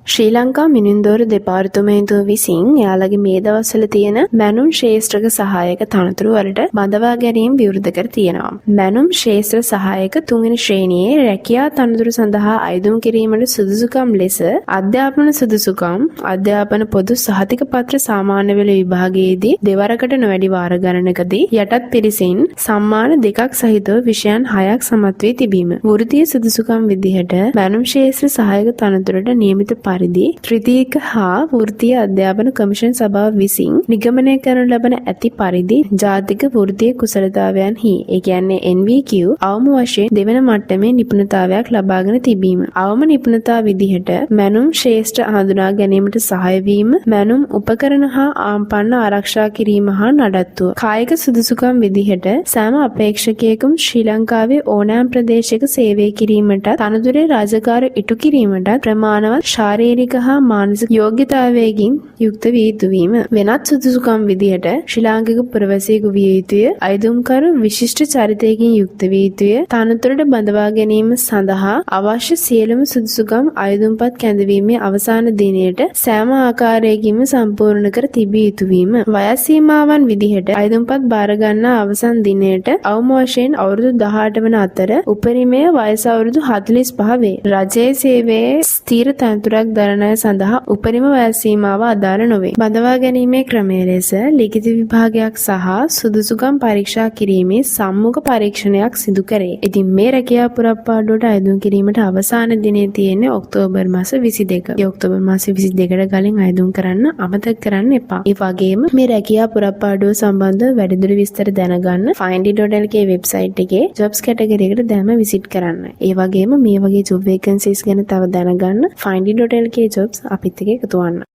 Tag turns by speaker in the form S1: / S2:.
S1: ශ්‍රී ලංකා මිනින්දෝරු දෙපාර්තමේන්තුව විසින් එයාලගේ මේ දවස්වල තියෙන මැනුම් ශේෂ්ත්‍රක සහායක තනතුරු වලට බඳවා ගැනීම විවෘත කර තියෙනවා. මැනුම් ශේෂ්ත්‍ර සහායක තුන්වෙනි ශ්‍රේණියේ රැකියා තනතුරු සඳහා අයදුම් කිරීමට සුදුසුකම් ලෙස අධ්‍යාපන සුදුසුකම්, අධ්‍යාපන පොදු සහතික පත්‍ර සාමාන්‍ය පෙළ විභාගයේදී දෙවරකට නොවැඩි වාර ගණනකදී යටත් පිරිසින් සම්මාන දෙකක් සහිතව විෂයන් 6ක් සමත් වී තිබීම. වෘත්තීය සුදුසුකම් විදිහට මැනුම් ශේෂ්ත්‍ර සහායක තනතුරට නියමිත පරිදි ත්‍රිතීක හා වෘත්තීය අධ්‍යාපන කමිෂන් සභාව විසින් නිගමනය කරනු ලබන ඇති පරිදි ජාතික වෘත්තීය කුසලතාවයන්හි ඒ කියන්නේ NVQ අවම වශයෙන් දෙවන මට්ටමේ නිපුණතාවයක් ලබාගෙන තිබීම. අවම නිපුණතා විදිහට මැනුම් ශේෂ්ත්‍ර හඳුනා ගැනීමට සහාය වීම, මැනුම් උපකරණ හා ආම්පන්න ආරක්ෂා කිරීම හා නඩත්තුව. කායික සුදුසුකම් විදිහට සෑම අපේක්ෂකයෙකුම ශ්‍රී ලංකාවේ ඕනෑම ප්‍රදේශයක සේවය කිරීමට තනතුරේ රාජකාර ඉටු කිරීමට ප්‍රමාණවත් ශාරීරික හා මානසික යෝග්‍යතාවයකින් යුක්ත විය යුතුවීම. වෙනත් සුදුසුකම් විදිහට ශ්‍රී ලාංකික පුරවැසියෙකු විය යුතුය. අයදුම්කරු විශිෂ්ට චරිතයකින් යුක්ත විය යුතුය. තනතුරට බඳවා ගැනීම සඳහා අවශ්‍ය සියලුම සුදුසුකම් අයදුම්පත් කැඳවීමේ අවසාන දිනයට සෑම ආකාරයකින්ම සම්පූර්ණ කර තිබිය යුතු වීම. වයස් සීමාවන් විදිහට අයදුම්පත් බාර ගන්නා අවසන් දිනයට අවම වශයෙන් අවුරුදු 18 වන අතර උපරිමය වයස අවුරුදු 45 වේ. රජයේ සේවයේ ස්ථීර තනතුරක් දරන අය සඳහා උපරිම වයස් සීමාව අදාළ නොවේ. බඳවා ගැනීමේ ක්‍රමය ලෙස ලිඛිත විභාගයක් සහ සුදුසුකම් පරීක්ෂා කිරීමේ සම්මුඛ පරීක්ෂණයක් සිදු කරේ. ඉතින් මේ රැකියා පුරප්පාඩුවට අයදුම් කිරීමට අවසාන දිනේ තියෙන්නේ ඔක්තෝබර් මාස 22. ඒ ඔක්තෝබර් මාස 22ට කලින් අයදුම් කරන්න අමතක කරන්න එපා. ඒ වගේම මේ රැකියා පුරප්පාඩුව සම්බන්ධව වැඩිදුර විස්තර දැනගන්න findy.lk වෙබ්සයිට් එකේ jobs category එකට දැන්ම visit කරන්න. ඒ වගේම මේ වගේ job vacancies ගැන තව දැනගන්න findy.lk jobs අපිත් එක්ක එකතු වන්න.